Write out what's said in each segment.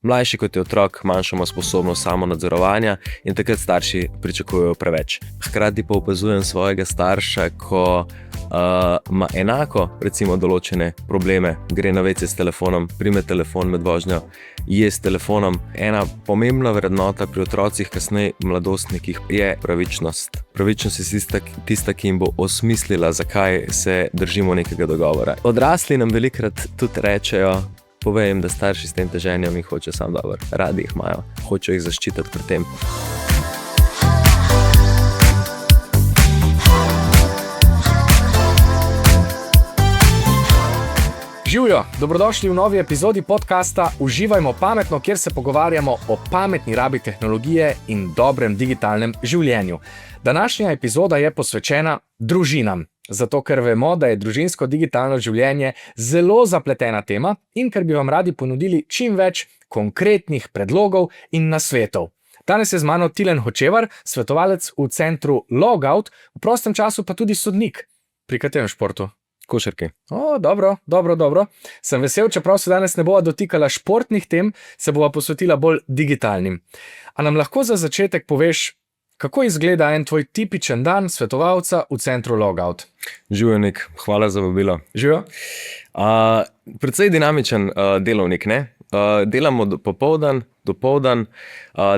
Mlajši kot je otrok, manjšo ima sposobnost samonadzorovanja in takrat starši pričakujejo preveč. Hkrati pa opazujem svojega starša, ko ima enako, recimo, določene probleme, gre na WC s telefonom, prime telefon med vožnjo, je s telefonom. Ena pomembna vrednota pri otrocih, kasneje mladostnikih, je pravičnost. Pravičnost je tista, ki jim bo osmislila, zakaj se držimo nekega dogovora. Odrasli nam velikokrat tudi rečejo, povej jim, da starši s tem teženjem jih hoče sam dobro. Radi jih imajo, hočejo jih zaščititi pred tem. Živjo, dobrodošli v novi epizodi podcasta Uživajmo pametno, kjer se pogovarjamo o pametni rabi tehnologije in dobrem digitalnem življenju. Današnja epizoda je posvečena družinam, zato ker vemo, da je družinsko digitalno življenje zelo zapletena tema in ker bi vam radi ponudili čim več konkretnih predlogov in nasvetov. Danes je z mano Tilen Hočevar, svetovalec v centru Logout, v prostem času pa tudi sodnik. Pri katerem športu? Košarki. Dobro. Sem vesel, čeprav se danes ne bova dotikala športnih tem, se bova posvetila bolj digitalnim. A nam lahko za začetek poveš, kako izgleda en tvoj tipičen dan svetovalca v centru Logout? Živjo, Nik, hvala za vabilo. Živjo? Precej dinamičen delovnik, ne? Delamo popoldan, dopoldan,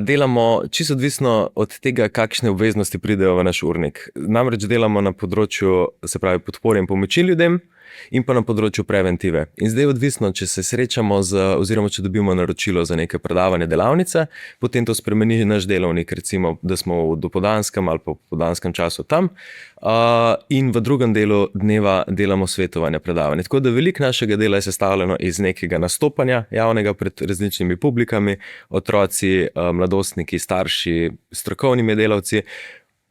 delamo čisto odvisno od tega, kakšne obveznosti pridejo v naš urnik. Namreč delamo na področju, se pravi, podpore in pomoči ljudem in pa na področju preventive. In zdaj odvisno, če se srečamo oziroma če dobimo naročilo za neke predavanje, delavnice, potem to spremeni naš delovnik, recimo, da smo v dopoldanskem ali po popoldanskem času tam, in v drugem delu dneva delamo svetovanja predavanja. Tako da veliko našega dela je sestavljeno iz nekega nastopanja javnega pred različnimi publikami, otroci, mladostniki, starši, strokovnimi delavci.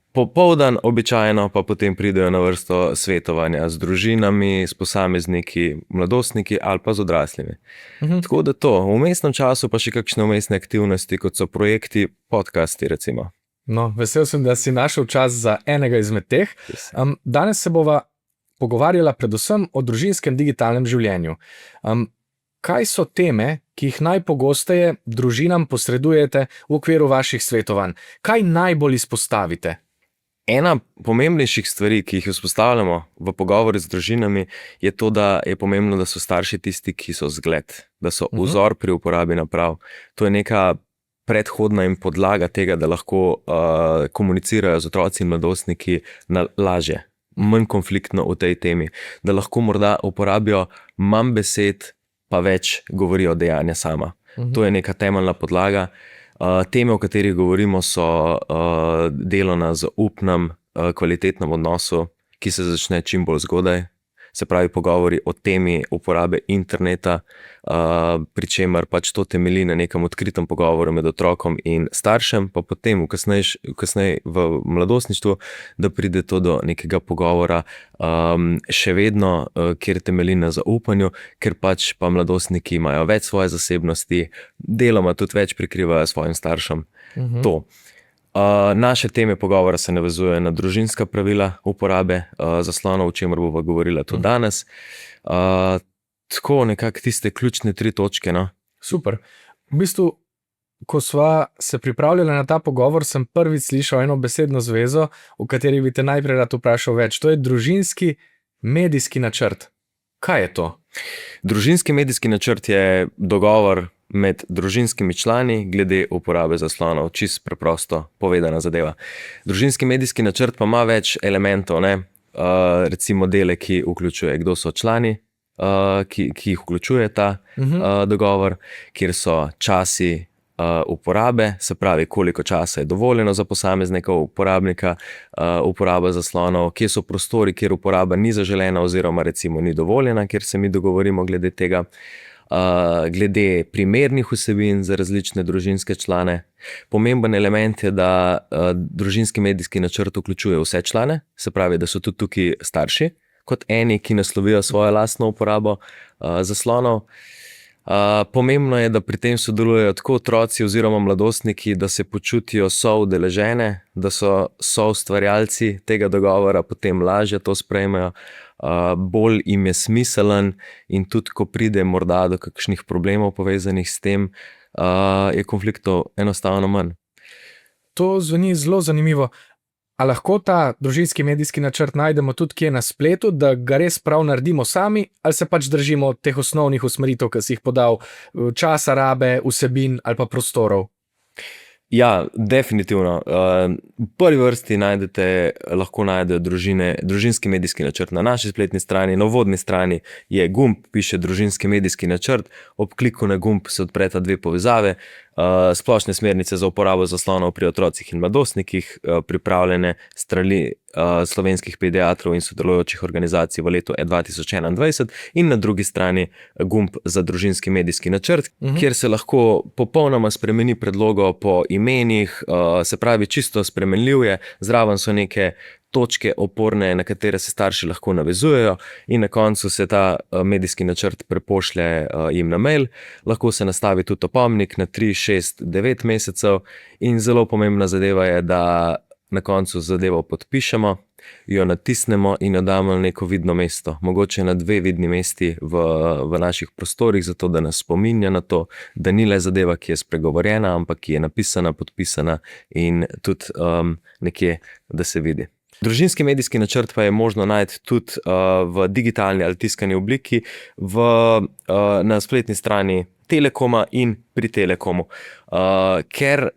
Popoldan običajno pa potem pridejo na vrsto svetovanja z družinami, s posamezniki, mladostniki ali pa z odraslimi. Tako da to, v vmesnem času pa še kakšne vmesne aktivnosti, kot so projekti, podcasti recimo. No, vesel sem, da si našel čas za enega izmed teh. Danes se bova pogovarjala predvsem o družinskem digitalnem življenju. Kaj so teme, ki jih najpogosteje družinam posredujete v okviru vaših svetovanj? Kaj najbolj izpostavite? Ena pomembnejših stvari, ki jih vzpostavljamo v pogovoru z družinami, je to, da je pomembno, da so starši tisti, ki so zgled, da so vzor pri uporabi naprav. To je neka predhodna in podlaga tega, da lahko komunicirajo z otroci in mladostniki lažje, manj konfliktno v tej temi, da lahko morda uporabijo manj besed, pa več govorijo dejanja sama. To je neka temeljna podlaga. Teme, o katerih govorimo, so delo na zaupnem, kvalitetnem odnosu, ki se začne čim bolj zgodaj. Se pravi, pogovori o temi uporabe interneta, pri čemer pač to temelji na nekem odkritem pogovoru med otrokom in staršem, pa potem kasneje v mladostništvu, da pride to do nekega pogovora še vedno, kjer temelji na zaupanju, ker pač pa mladostniki imajo več svoje zasebnosti, deloma tudi več prikrivajo svojim staršem. To. Naše teme pogovora se navezujejo na družinska pravila uporabe zaslonov, o čemer bova govorila tudi danes. Tako nekako tiste ključne 3 točke, no. Super. V bistvu, ko sva se pripravljala na ta pogovor, sem prvič slišal eno besedno zvezo, v kateri bi te najprej rad vprašal več. To je družinski medijski načrt. Kaj je to? Družinski medijski načrt je dogovor med družinskimi člani glede uporabe zaslonov, čisto preprosto povedana zadeva. Družinski medijski načrt pa ima več elementov, ne? Recimo dele, ki vključuje, kdo so člani, ki jih vključuje ta dogovor, kjer so časi uporabe, se pravi, koliko časa je dovoljeno za posameznika uporabnika uporaba zaslonov, kje so prostori, kjer uporaba ni zaželena oziroma recimo ni dovoljena, kjer se mi dogovorimo glede tega. Glede primernih vsebin za različne družinske člane. Pomemben element je, da družinski medijski načrt vključuje vse člane, se pravi, da so tudi tukaj starši, kot eni, ki naslovijo svojo lastno uporabo zaslonov. Pomembno je, da pri tem sodelujejo tako otroci oziroma mladostniki, da se počutijo soudeležene, da so soustvarjalci tega dogovora, potem lažje to sprejmejo, bolj jim je smiselen in tudi, ko pride morda do kakšnih problemov povezanih s tem, je konfliktov enostavno manj. To zveni zelo zanimivo. A lahko ta družinski medijski načrt najdemo tudi kje na spletu, da ga res prav naredimo sami, ali se pač držimo teh osnovnih usmeritev, ki si jih podal, časa rabe, vsebin ali pa prostorov? Ja, definitivno. V prvi vrsti lahko najdejo družinski medijski načrt na naši spletni strani. Na uvodni strani je gumb, piše družinski medijski načrt. Ob kliku na gumb se odpreta dve povezave. Splošne smernice za uporabo zaslonov pri otrocih in mladostnikih, pripravljene strani slovenskih pediatrov in sodelujočih organizacij v letu 2021, in na drugi strani gumb za družinski medijski načrt, kjer se lahko popolnoma spremeni predlogo po imenih, se pravi čisto spremenljiv je, zraven so neke točke oporne, na katere se starši lahko navezujejo, in na koncu se ta medijski načrt prepošlje jim na mail. Lahko se nastavi tudi opomnik na 3, 6, 9 mesecev in zelo pomembna zadeva je, da na koncu zadevo podpišemo, jo natisnemo in jo damo na neko vidno mesto. Mogoče na 2 vidni mesti v naših prostorih, zato da nas spominja na to, da ni le zadeva, ki je spregovorjena, ampak ki je napisana, podpisana in tudi nekje, da se vidi. Družinski medijski načrt pa je možno najti tudi v digitalni ali tiskani obliki na spletni strani Telekoma in pri Telekomu. Ker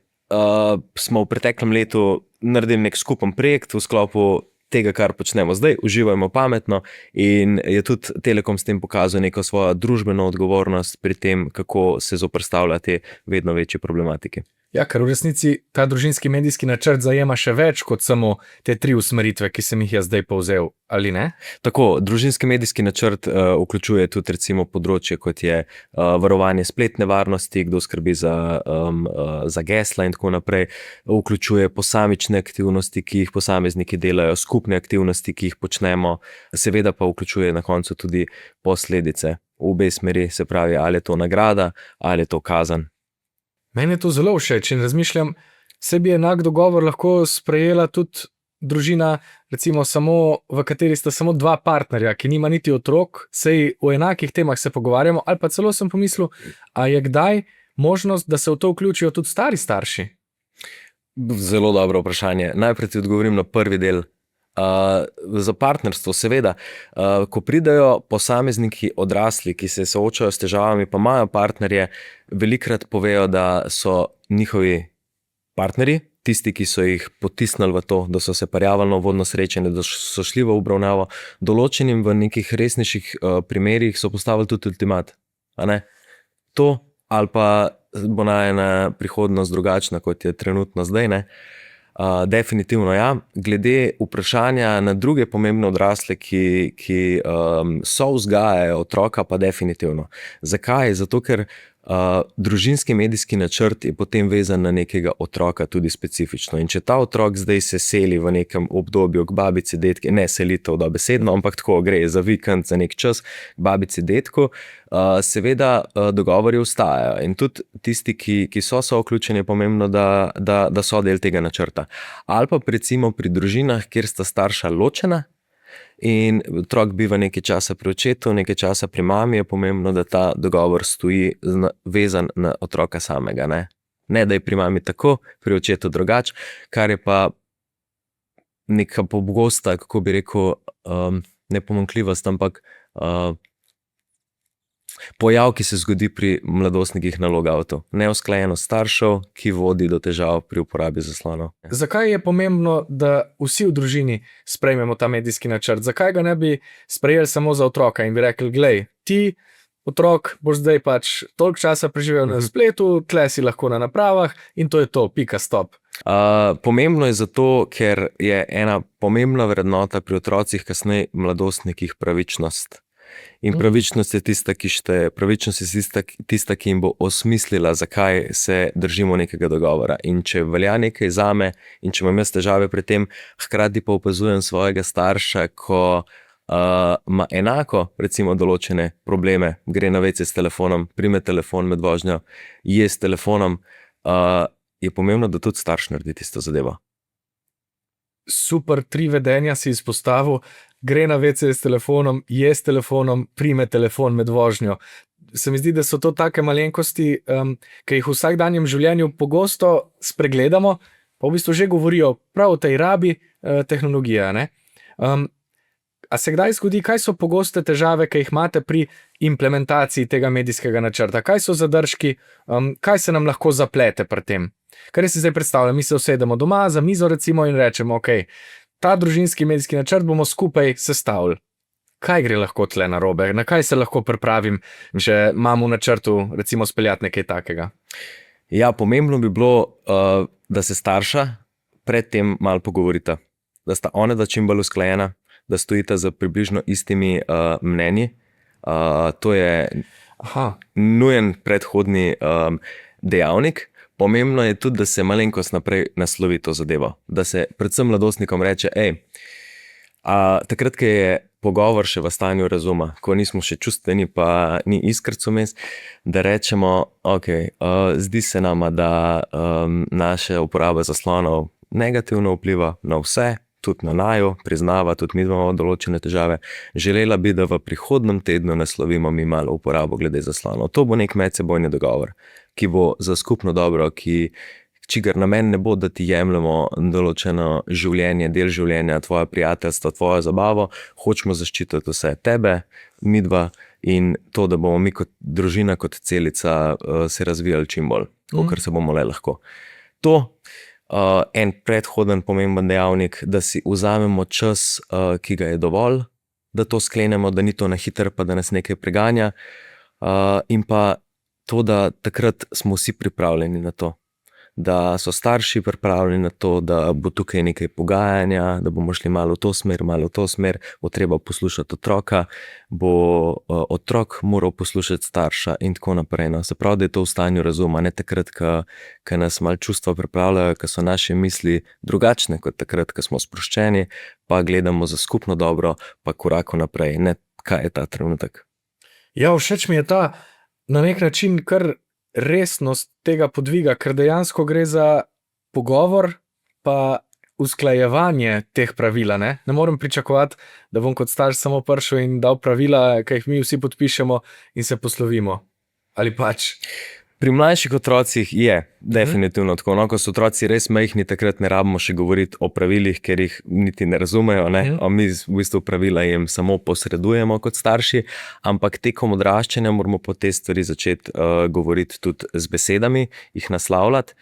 smo v preteklem letu naredili nek skupen projekt v sklopu tega, kar počnemo zdaj, uživajmo pametno, in je tudi Telekom s tem pokazal neko svojo družbeno odgovornost pri tem, kako se zoperstavlja te vedno večje problematike. Ja, ker v resnici ta družinski medijski načrt zajema še več kot samo te 3 usmeritve, ki sem jih jaz zdaj povzel, ali ne? Tako, družinski medijski načrt vključuje tudi recimo področje, kot je varovanje spletne varnosti, kdo skrbi za gesla in tako naprej. Vključuje posamične aktivnosti, ki jih posamezniki delajo, skupne aktivnosti, ki jih počnemo, seveda pa vključuje na koncu tudi posledice v obe smeri, se pravi, ali je to nagrada ali je to kazen. Meni je to zelo všeč in razmišljam, se bi enak dogovor lahko sprejela tudi družina, recimo samo, v kateri sta samo 2 partnerja, ki nima niti otrok, sej o enakih temah se pogovarjamo, ali pa celo sem pomislil, a je kdaj možnost, da se v to vključijo tudi stari starši? Zelo dobro vprašanje. Najprej ti odgovorim na prvi del. Za partnerstvo, seveda, ko pridejo posamezniki odrasli, ki se soočajo s težavami, pa imajo partnerje, velikrat povejo, da so njihovi partnerji, tisti, ki so jih potisnili v to, da so se prijavili na uvodno srečanje, da so šli v obravnavo, določenim v nekih resnejših primerih so postavili tudi ultimat. A ne? To ali pa bo najina prihodnost drugačna, kot je trenutno zdaj, ne? Definitivno ja. Glede vprašanja na druge pomembne odrasle, ki so vzgajajo otroka, pa definitivno. Zakaj? Zato, ker družinski medijski načrt je potem vezan na nekega otroka tudi specifično. In če ta otrok zdaj se seli v nekem obdobju k babici, detki, ne selitev dobesedno, ampak tako gre za vikend, za nek čas k babici, detku, seveda dogovori ostajajo. In tudi tisti, ki so vključeni, je pomembno, da so del tega načrta. Ali pa recimo pri družinah, kjer sta starša ločena in otrok biva nekaj časa pri očetu, nekaj časa pri mami, je pomembno, da ta dogovor stoji vezan na otroka samega. Ne, da je pri mami tako, pri očetu drugače, kar je pa neka pogosta, kako bi rekel, ne pomanjkljivost, ampak pojav, ki se zgodi pri mladostnikih na logoutu. Neusklajenost staršev, ki vodi do težav pri uporabi zaslonov. Zakaj je pomembno, da vsi v družini sprejmemo ta medijski načrt? Zakaj ga ne bi sprejeli samo za otroka in bi rekli, glej, ti otrok boš zdaj pač toliko časa preživel na spletu, tle si lahko na napravah in to je to, pika, stop. Pomembno je zato, ker je ena pomembna vrednota pri otrocih, kasneje mladostnikih, pravičnost. In pravičnost je tista, ki šteje. Pravičnost je tista, ki jim bo osmislila, zakaj se držimo nekega dogovora. In če velja nekaj zame in če imam jaz težave pri tem, hkrati pa opazujem svojega starša, ko ima enako recimo določene probleme, gre na WC s telefonom, prime telefon med vožnjo, je s telefonom, je pomembno, da tudi starš naredi tisto zadevo. Super, 3 vedenja si izpostavil. Gre na WC s telefonom, je s telefonom, prime telefon med vožnjo. se mi zdi, da so to take malenkosti, ki jih v vsakdanjem življenju pogosto spregledamo, pa v bistvu že govorijo prav o tej rabi tehnologije, ne? A se kdaj zgodi, kaj so pogoste težave, ki jih imate pri implementaciji tega medijskega načrta? Kaj so zadržki, kaj se nam lahko zaplete pri tem? Kar jaz si zdaj predstavljam, mi se usedemo doma za mizo recimo in rečemo, ok, ta družinski medijski načrt bomo skupaj sestavili. Kaj gre lahko tle narobe? Na kaj se lahko pripravim, če imam v načrtu recimo speljati nekaj takega? Ja, pomembno bi bilo, da se starša predtem malo pogovorita, da sta onadva čim bolj usklajena, da stojita za približno istimi mnenji. To je nujen predhodni dejavnik. Pomembno je tudi, da se malenkost naprej naslovi to zadevo, da se predvsem mladostnikom reče, takrat, ko je pogovor še v stanju razuma, ko nismo še čustveni, pa ni iskric vmes, da rečemo, zdi se nama, da naša uporaba zaslonov negativno vpliva na vse, tudi na naju, priznava, tudi mi imamo določene težave. Želela bi, da v prihodnem tednu naslovimo mi malo uporabo glede zaslonov. To bo nek medsebojni dogovor, ki bo za skupno dobro, čigar namen ne bo, da ti jemljemo določeno življenje, del življenja, tvoje prijateljstvo, tvojo zabavo, hočemo zaščititi vse tebe, midva in to, da bomo mi kot družina, kot celica se razvijali čim bolj, kolikor se bomo le lahko. To en predhoden pomemben dejavnik, da si vzamemo čas, ki ga je dovolj, da to sklenemo, da ni to na hitro, pa da nas nekaj preganja, in pa to, da takrat smo vsi pripravljeni na to, da so starši pripravljeni na to, da bo tukaj nekaj pogajanja, da bomo šli malo v to smer, bo treba poslušati otroka, bo otrok moral poslušati starša in tako naprej. No. Se pravi, da je to v stanju razuma, ne takrat, ko nas malo čustva pripravljajo, ko so naše misli drugačne kot takrat, ko smo sproščeni, pa gledamo za skupno dobro, pa korak naprej, ne kaj je ta trenutek. Ja, všeč mi je ta na nek način kar resnost tega podviga, ker dejansko gre za pogovor pa usklajevanje teh pravila. Ne morem pričakovati, da bom kot starš samo prišel in dal pravila, ki jih mi vsi podpišemo in se poslovimo. Ali pač? Pri mlajših otrocih je definitivno tako. No, ko so otroci res majhni, takrat ne rabimo še govoriti o pravilih, ker jih niti ne razumejo. Ne? Mi v bistvu pravila jim samo posredujemo kot starši, ampak tekom odraščanja moramo po te stvari začeti govoriti tudi z besedami, jih naslavljati.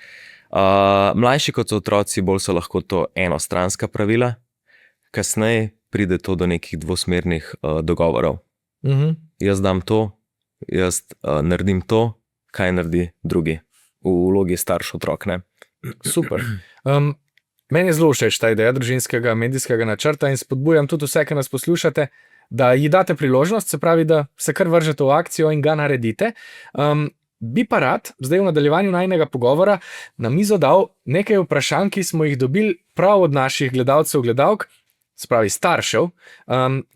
Mlajši kot so otroci, bolj so lahko to enostranska pravila, kasneje pride to do nekih dvosmernih dogovorov. Jaz dam to, jaz naredim to, kaj naredi drugi v vlogi starš otrok, ne? Super. Meni je zelo všeč ta ideja družinskega medijskega načrta in spodbujam tudi vse, ki nas poslušate, da ji date priložnost, se pravi, da se kar vržete v akcijo in ga naredite. Bi pa rad, zdaj v nadaljevanju najinega pogovora, na mizo dal nekaj vprašanj, ki smo jih dobili prav od naših gledalcev, gledalk, se pravi staršev,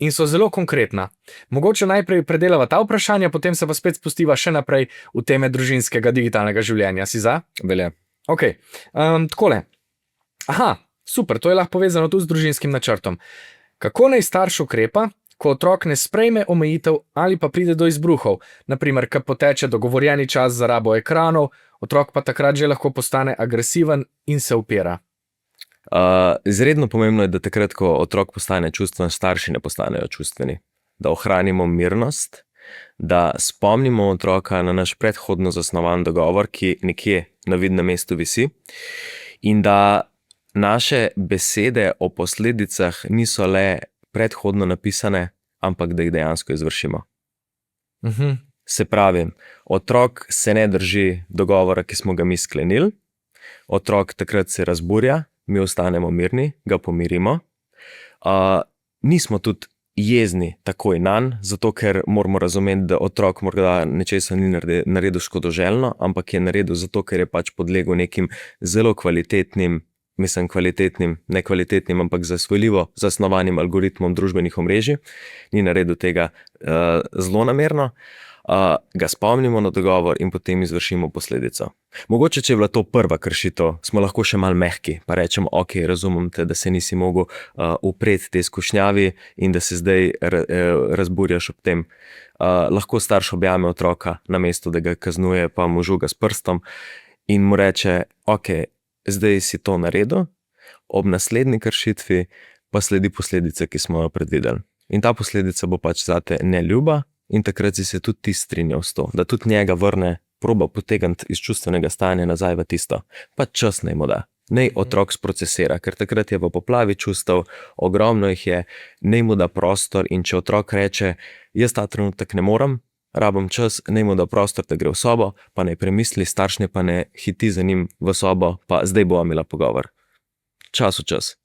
in so zelo konkretna. Mogoče najprej predelava ta vprašanja, potem se pa spet spustiva še naprej v teme družinskega digitalnega življenja. Si za? Velja. Ok, takole. Super, to je lahko povezano tudi z družinskim načrtom. Kako naj starš ukrepa, ko otrok ne sprejme omejitev ali pa pride do izbruhov, naprimer, ko poteče dogovorjeni čas za rabo ekranov, otrok pa takrat že lahko postane agresiven in se upira? Izredno pomembno je, da takrat, ko otrok postane čustven, starši ne postanejo čustveni. Da ohranimo mirnost, da spomnimo otroka na naš predhodno zasnovan dogovor, ki nekje na vidnem mestu visi, in da naše besede o posledicah niso le predhodno napisane, ampak da jih dejansko izvršimo. Se pravi, otrok se ne drži dogovora, ki smo ga mi sklenili, otrok takrat se razburja, mi ostanemo mirni, ga pomirimo. Nismo tudi jezni takoj nanj, zato ker moramo razumeti, da otrok morda nečesa ni naredil škodoželjno, ampak je naredil zato, ker je pač podlegel nekim zelo kvalitetnim, ne kvalitetnim, ampak zasvojljivo zasnovanim algoritmom družbenih omrežij. Ni naredil tega zlonamerno. Ga spomnimo na dogovor in potem izvršimo posledico. Mogoče, če je bila to prva kršitev, smo lahko še malo mehki, pa rečemo, ok, razumem te, da se nisi mogel upreti tej skušnjavi in da se zdaj razburjaš ob tem. lahko starš objame otroka, namesto da ga kaznuje, pa mu žuga s prstom in mu reče: ok, zdaj si to naredil, ob naslednji kršitvi pa sledi posledica, ki smo jo predvideli. In ta posledica bo pač zate neljuba, in takrat si se tudi ti strinjal s to, da tudi njega vrne, proba potegniti iz čustvenega stanja nazaj v tisto. Pa čas naj mu da. Naj otrok sprocesira, ker takrat je v poplavi čustev, ogromno jih je, naj mu da prostor, in če otrok reče: jaz ta trenutek ne morem, rabim čas, naj mu da prostor, da gre v sobo, pa naj premisli, starš ne pa ne hiti za njim v sobo, pa zdaj bo imela pogovor. Čas v čas.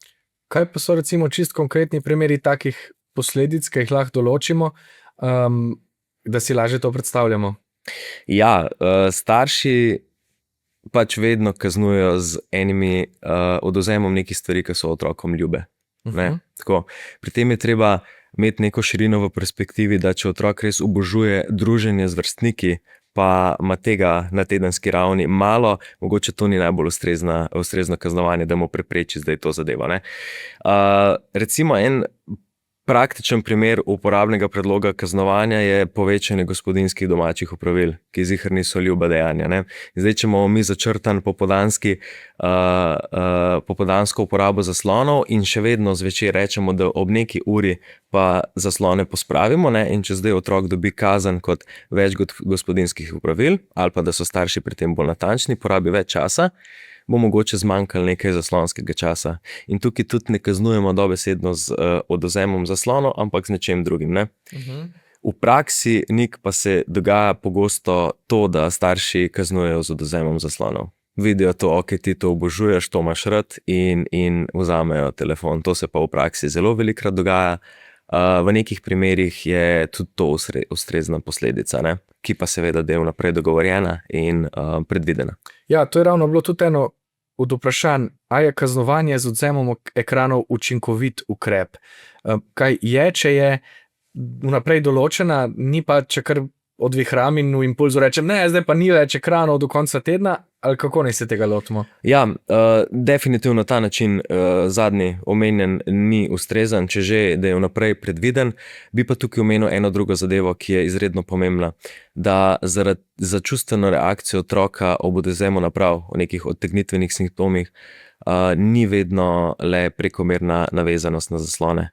Kaj pa so recimo čist konkretni primeri takih posledic, ki jih lahko določimo, da si lažje to predstavljamo? Ja, starši pač vedno kaznujejo z enimi odvzemom nekih stvari, ki so otrokom ljube. Tako, pri tem je treba imeti neko širino v perspektivi, da če otrok res obožuje druženje z vrstniki, pa ima tega na tedenski ravni malo, mogoče to ni najbolj ustrezno kaznovanje, da mu prepreči zdaj to zadevo. Recimo en praktičen primer uporabnega predloga kaznovanja je povečanje gospodinjskih domačih opravil, ki ziher niso ljuba dejanja. Zdaj, če imamo mi začrtan popoldansko uporabo zaslonov in še vedno zvečer rečemo, da ob neki uri pa zaslone pospravimo, in če zdaj otrok dobi kazen kot več gospodinjskih opravil, ali pa da so starši pri tem bolj natančni, porabi več časa, bo mogoče zmanjkalo nekaj zaslonskega časa. In tukaj tudi ne kaznujemo dobesedno z odvzemom zaslonov, ampak z nečem drugim. V praksi, Nik, pa se dogaja pogosto to, da starši kaznujejo z odvzemom zaslonov. Vidijo to, ok, ti to obožuješ, to imaš rad, in vzamejo telefon. To se pa v praksi zelo velikokrat dogaja. V nekih primerih je tudi to ustrezna posledica, ki pa seveda del naprej dogovorjena in predvidena. Ja, to je ravno bilo tudi eno od vprašanj, a je kaznovanje z odvzemom ekranov učinkovit ukrep. Kaj je, če je vnaprej določena, ni pa, če kar odvihram in v impulzu rečem, ne, zdaj pa ni več ekranov do konca tedna, ali kako naj se tega lotimo? Ja, definitivno ta način zadnji omenjen ni ustrezen, če že, da je vnaprej predviden. Bi pa tukaj omenil eno drugo zadevo, ki je izredno pomembna, da za čustveno reakcijo otroka ob odvzemu naprav o nekih odtegnitvenih simptomih ni vedno le prekomerna navezanost na zaslone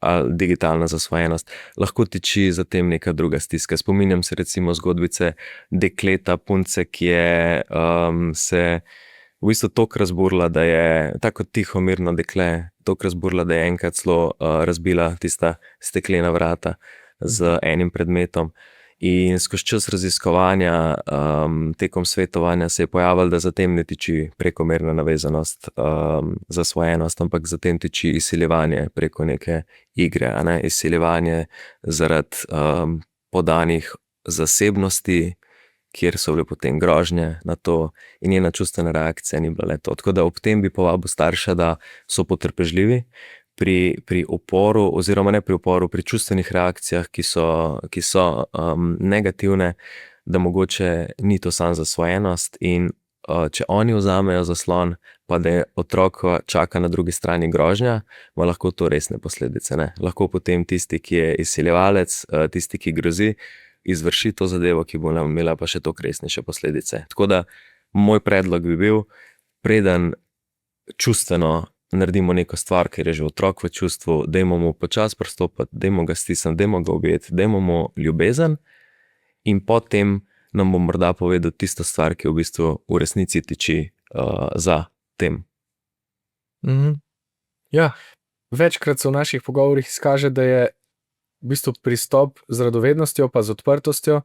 ali digitalna zasvojenost. Lahko tiči za tem neka druga stiska. Spominjam se recimo zgodbice dekleta, punce, ki je se v bistvu toliko razburila, da je tako tiho, mirno dekle, toliko razburila, da je enkrat celo razbila tista steklena vrata z enim predmetom. In skozi čas raziskovanja, tekom svetovanja se je pojavilo, da za tem ne tiči prekomerna navezanost, zasvojenost, ampak za tem tiči izsiljevanje preko neke igre, izsiljevanje zaradi podanih zasebnosti, kjer so bile potem grožnje na to in njena čustvena reakcija ni bila le to. Tako da ob tem bi povabil starša, da so potrpežljivi pri uporu, oziroma ne pri uporu, pri čustvenih reakcijah, ki so negativne, da mogoče ni to samo zasvojenost, in če oni vzamejo zaslon, pa da je otrok čaka na drugi strani grožnja, ima lahko to resne posledice. Lahko potem tisti, ki je izsiljevalec, tisti, ki grozi, izvrši to zadevo, ki bo imela pa še toliko resnejše posledice. Tako da moj predlog bi bil, preden čustveno naredimo neko stvar, ker je že otrok v čustvu, dajmo mu počas pristopiti, dajmo ga stisniti, dajmo ga objeti, dajmo mu ljubezen, in potem nam bo morda povedal tisto stvar, ki v bistvu v resnici tiči za tem. Ja, večkrat se v naših pogovorih izkaže, da je v bistvu pristop z radovednostjo pa z odprtostjo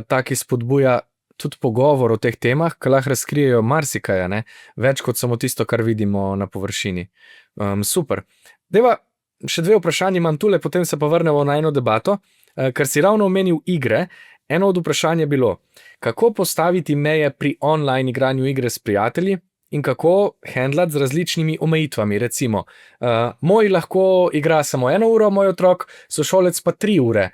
taki spodbuja tudi pogovor o teh temah, ki lahko razkrijejo marsikaj, več kot samo tisto, kar vidimo na površini. Super. Deva, še dve vprašanje imam tule, potem se pa vrnemo na eno debato, ker si ravno omenil igre. Eno od vprašanj je bilo, kako postaviti meje pri online igranju igre s prijatelji in kako handlati z različnimi omejitvami. Recimo, moj lahko igra samo 1 uro, moj otrok, sošolec pa 3 ure.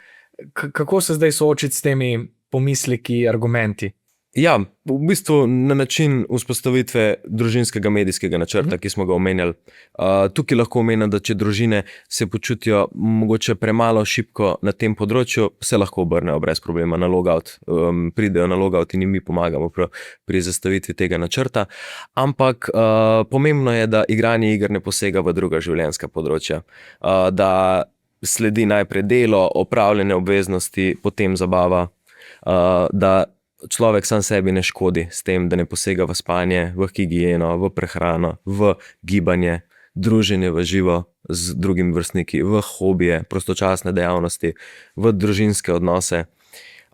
Kako se zdaj soočiti s temi pomisleki, argumenti? Ja, v bistvu na način vzpostavitve družinskega medijskega načrta, ki smo ga omenjali. Tukaj lahko omenim, da če družine se počutijo mogoče premalo šibko na tem področju, se lahko obrnejo brez problema na logout, pridejo na logout in jim mi pomagamo pri zastavitvi tega načrta. Ampak pomembno je, da igranje iger ne posega v druga življenjska področja. Da sledi najprej delo, opravljene obveznosti, potem zabava, da človek sam sebi ne škodi s tem, da ne posega v spanje, v higieno, v prehrano, v gibanje, druženje v živo z drugimi vrstniki, v hobije, prostočasne dejavnosti, v družinske odnose.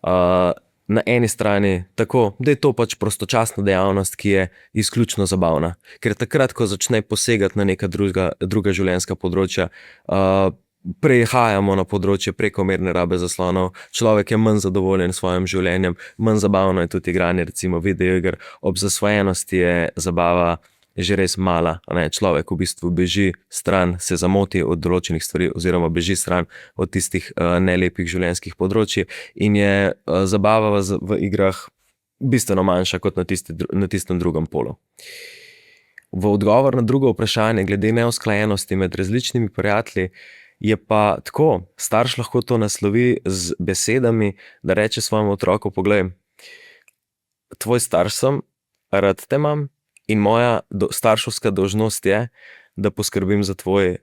Na eni strani tako, da je to pač prostočasna dejavnost, ki je izključno zabavna. Ker takrat, ko začne posegati na neka druga življenjska področja, prehajamo na področje prekomerne rabe zaslonov, človek je manj zadovoljen s svojim življenjem, manj zabavno je tudi igranje recimo videoiger, ob zasvojenosti je zabava že res mala, ne? Človek v bistvu beži stran, se zamoti od določenih stvari oziroma beži stran od tistih nelepih življenjskih področji in je zabava v igrah bistveno manjša kot na tistem drugem polu. V odgovor na drugo vprašanje glede neusklajenosti med različnimi prijatelji je pa tako, starš lahko to naslovi z besedami, da reče svojemu otroku, poglej, tvoj starš sem, rad te imam in moja starševska dolžnost je, da poskrbim za tvoj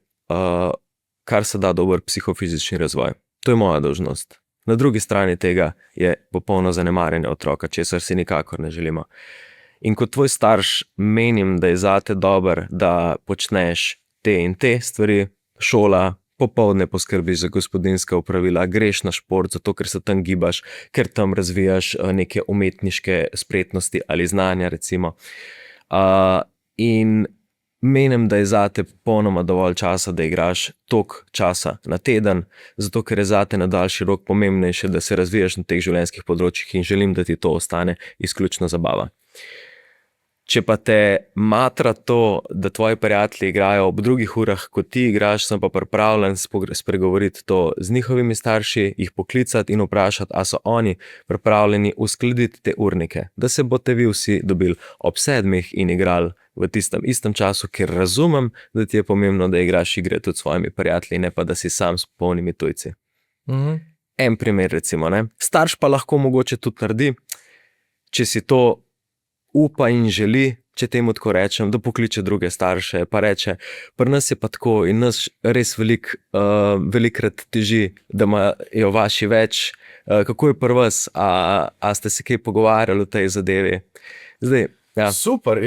kar se da dober psihofizični razvoj. To je moja dolžnost. Na drugi strani tega je popolno zanemarjanje otroka, česar si nikakor ne želimo. In kot tvoj starš menim, da je zate dober, da počneš te in te stvari, šola, popoldne poskrbiš za gospodinjska opravila, greš na šport, zato ker se tam gibaš, ker tam razvijaš neke umetniške spretnosti ali znanja recimo. In menim, da je zate popolnoma dovolj časa, da igraš toliko časa na teden, zato ker je zate na daljši rok pomembnejše, da se razvijaš na teh življenjskih področjih in želim, da ti to ostane izključno zabava. Če pa te matra to, da tvoji prijatelji igrajo ob drugih urah, kot ti igraš, sem pa pripravljen spregovoriti to z njihovimi starši, jih poklicati in vprašati, a so oni pripravljeni uskladiti te urnike, da se boste vi vsi dobili ob 7 in igrali v tistem istem času, ker razumem, da ti je pomembno, da igraš igre tudi s svojimi prijatelji, ne pa da si sam s polnimi tujci. En primer recimo, ne? Starš pa lahko mogoče tudi naredi, če si to upa in želi, če temu tako rečem, da pokliče druge starše, pa reče, pri nas je pa tako in nas res velikrat teži, da imajo vaši več, kako je pri vas, a ste se kaj pogovarjali o tej zadevi? Zdaj, ja. Super,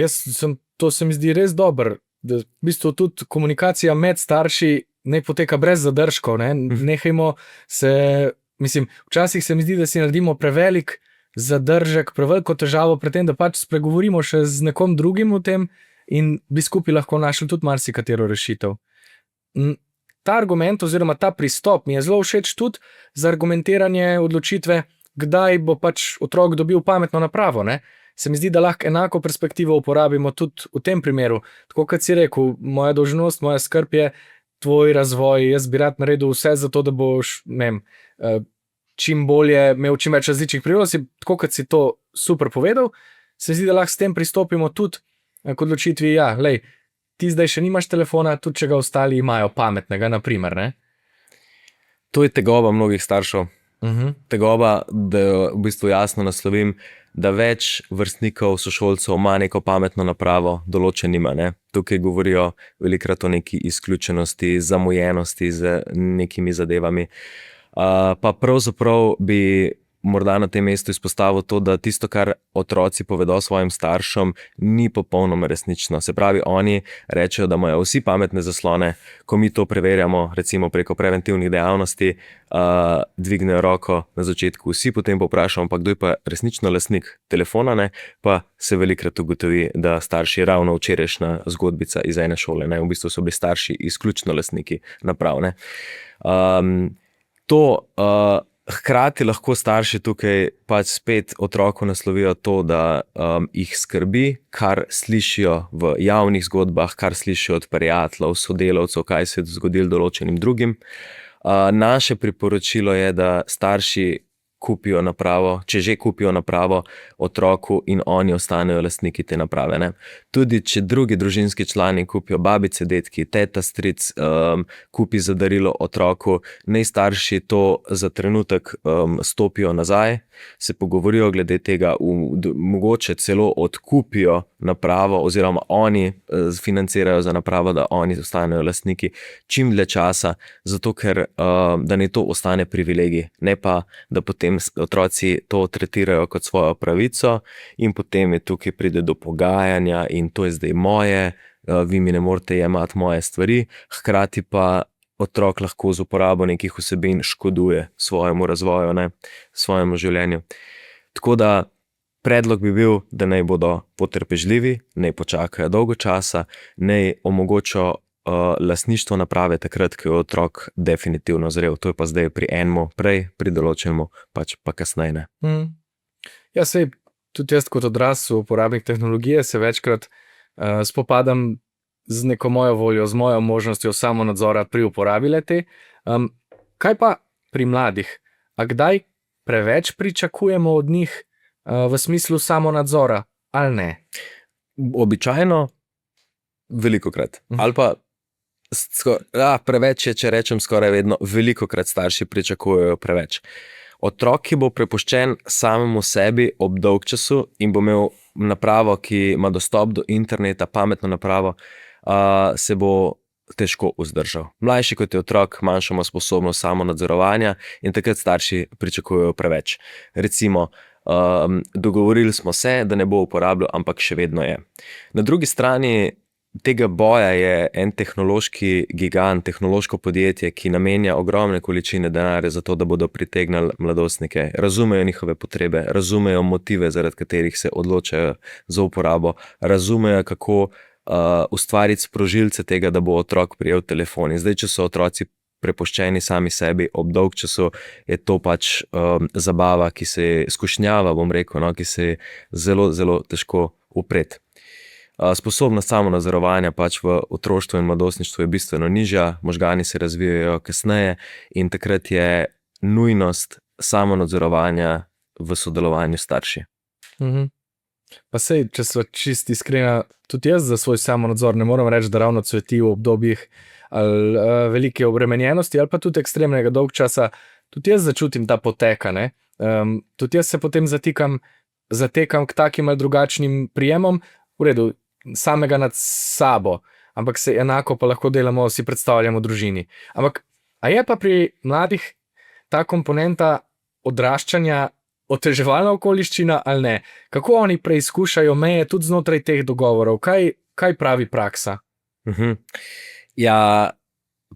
to se mi zdi res dobro, da v bistvu tudi komunikacija med starši ne poteka brez zadržkov, ne? Nehajmo se, včasih se mi zdi, da si naredimo prevelik zadržek, preveliko težavo pri tem, da pač spregovorimo še z nekom drugim o tem in bi skupaj lahko našli tudi marsikatero rešitev. Ta argument oziroma ta pristop mi je zelo všeč tudi za argumentiranje odločitve, kdaj bo pač otrok dobil pametno napravo, ne? Se mi zdi, da lahko enako perspektivo uporabimo tudi v tem primeru. Tako kot si rekel, moja dolžnost, moja skrb je tvoj razvoj, jaz bi rad naredil vse za to, da boš, čim bolje imel čim več različnih priložnosti, tako kot si to super povedal, se zdi, da lahko s tem pristopimo tudi k odločitvi, ti zdaj še nimaš telefona, tudi če ga ostali imajo pametnega, naprimer, ne? To je tegoba mnogih staršev. Tegoba, da v bistvu jasno naslovim, da več vrstnikov, sošolcev ima neko pametno napravo, določen nima, ne? Tukaj govorijo velikrat o neki izključenosti, zamujenosti z nekimi zadevami. Pa pravzaprav bi morda na tem mestu izpostavil to, da tisto, kar otroci povedo svojim staršem, ni popolnoma resnično. Se pravi, oni rečejo, da imajo vsi pametne zaslone, ko mi to preverjamo, recimo preko preventivnih dejavnosti, dvignejo roko na začetku vsi, potem pa vprašamo, pa kdo je pa resnično lastnik telefona, ne? Pa se velikrat ugotovi, da starši ravno včerajšnja zgodbica iz ene šole, ne? V bistvu so bili starši izključno lastniki naprav, ne? Hkrati lahko starši tukaj pač spet otroku naslovijo to, da jih skrbi, kar slišijo v javnih zgodbah, kar slišijo od prijateljev, sodelavcev, kaj se je zgodilo določenim drugim. Naše priporočilo je, da starši, kupijo napravo, če že kupijo napravo otroku in oni ostanejo lastniki te naprave. Ne? Tudi če drugi družinski člani kupijo, babice, detki, teta, stric, kupi za darilo otroku, naj starši to za trenutek stopijo nazaj, se pogovorijo glede tega, mogoče celo odkupijo napravo oziroma oni financirajo za napravo, da oni ostanejo lastniki čim dlje časa, zato ker da ne to ostane privilegij, ne pa, da potem otroci to tretirajo kot svojo pravico in potem je tukaj pride do pogajanja in to je zdaj moje, vi mi ne morete jemati moje stvari, hkrati pa otrok lahko z uporabo nekih vsebin škoduje svojemu razvoju, ne, svojemu življenju. Tako da predlog bi bil, da naj bodo potrpežljivi, naj počakajo dolgo časa, naj omogočijo lastništvo naprave takrat, ko je otrok definitivno zrel. To je pa zdaj pri enemu prej, pri določenemu pač pa kasneje ne. Ja, sej, tudi jaz kot odrasel uporabnik tehnologije se večkrat spopadam z neko mojo voljo, z mojo možnostjo samonadzora pri uporabi le-te. Kaj pa pri mladih? A kdaj preveč pričakujemo od njih v smislu samonadzora ali ne? Običajno velikokrat. Ali pa preveč je, če rečem skoraj vedno, velikokrat starši pričakujejo preveč. Otrok, ki bo prepuščen samemu sebi ob dolgčasu in bo imel napravo, ki ima dostop do interneta, pametno napravo, se bo težko vzdržal. Mlajši kot je otrok, manjša ima sposobnost samonadzorovanja in takrat starši pričakujejo preveč. Recimo, dogovorili smo se, da ne bo uporabljal, ampak še vedno je. Na drugi strani tega boja je en tehnološki gigant, tehnološko podjetje, ki namenja ogromne količine denarja za to, da bodo pritegnili mladostnike, razumejo njihove potrebe, razumejo motive, zaradi katerih se odločajo za uporabo, razumejo, kako ustvariti sprožilce tega, da bo otrok prijel telefon. In zdaj, če so otroci prepuščeni sami sebi ob dolgčasu, je to pač zabava, ki se skušnjava, bom rekel, no, ki se zelo, zelo težko upreti. Sposobnost samonadzorovanja pač v otroštvu in mladostništvu je bistveno nižja, možgani se razvijajo kasneje in takrat je nujnost samonadzorovanja v sodelovanju s starši. Pa sej, če so čisti iskrena, tudi jaz za svoj samonadzor ne moram reči, da ravno cveti v obdobjih ali velike obremenjenosti ali pa tudi ekstremnega dolgčasa, tudi jaz začutim ta poteka, ne. Tudi jaz se potem zatekam k takim ali drugačnim prijemom, v redu, samega nad sabo, ampak se enako pa lahko delamo, si predstavljamo družini. Ampak, a je pa pri mladih ta komponenta odraščanja oteževalna okoliščina ali ne? Kako oni preizkušajo meje tudi znotraj teh dogovorov? Kaj pravi praksa? Ja,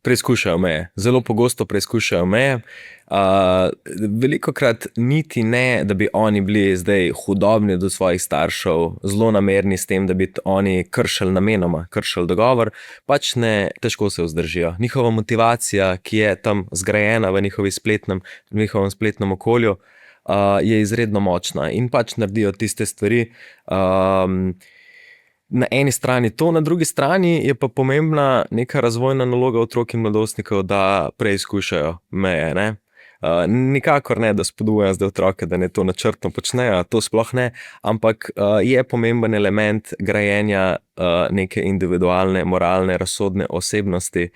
preizkušajo meje. Zelo pogosto preizkušajo meje. Velikokrat niti ne, da bi oni bili zdaj hudobni do svojih staršev, zelo namerni s tem, da bi oni kršili namenoma, kršili dogovor, pač ne, težko se vzdržijo. Njihova motivacija, ki je tam zgrajena v njihovem spletnem okolju, je izredno močna in pač naredijo tiste stvari. Na eni strani to, na drugi strani je pa pomembna neka razvojna naloga otrok in mladostnikov, da preizkušajo meje, ne. Nikakor ne, da spodbujam zdaj otroke, da ne to načrtno počnejo, to sploh ne, ampak je pomemben element grajenja neke individualne, moralne, razsodne osebnosti,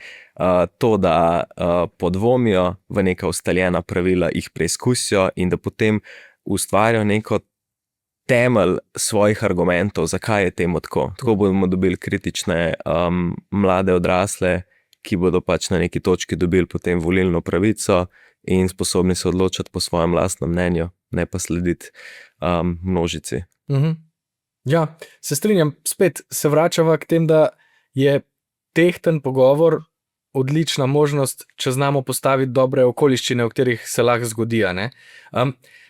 to, da podvomijo v neka ustaljena pravila, jih preizkusijo in da potem ustvarjajo neko temelj svojih argumentov, zakaj je temu tako. Tako bomo dobili kritične mlade odrasle, ki bodo pač na neki točki dobili potem volilno pravico in sposobni se odločati po svojem lastnem mnenju, ne pa slediti množici. Ja, se strinjam, spet se vračava k tem, da je tehten pogovor odlična možnost, če znamo postaviti dobre okoliščine, v katerih se lahko zgodi, ne.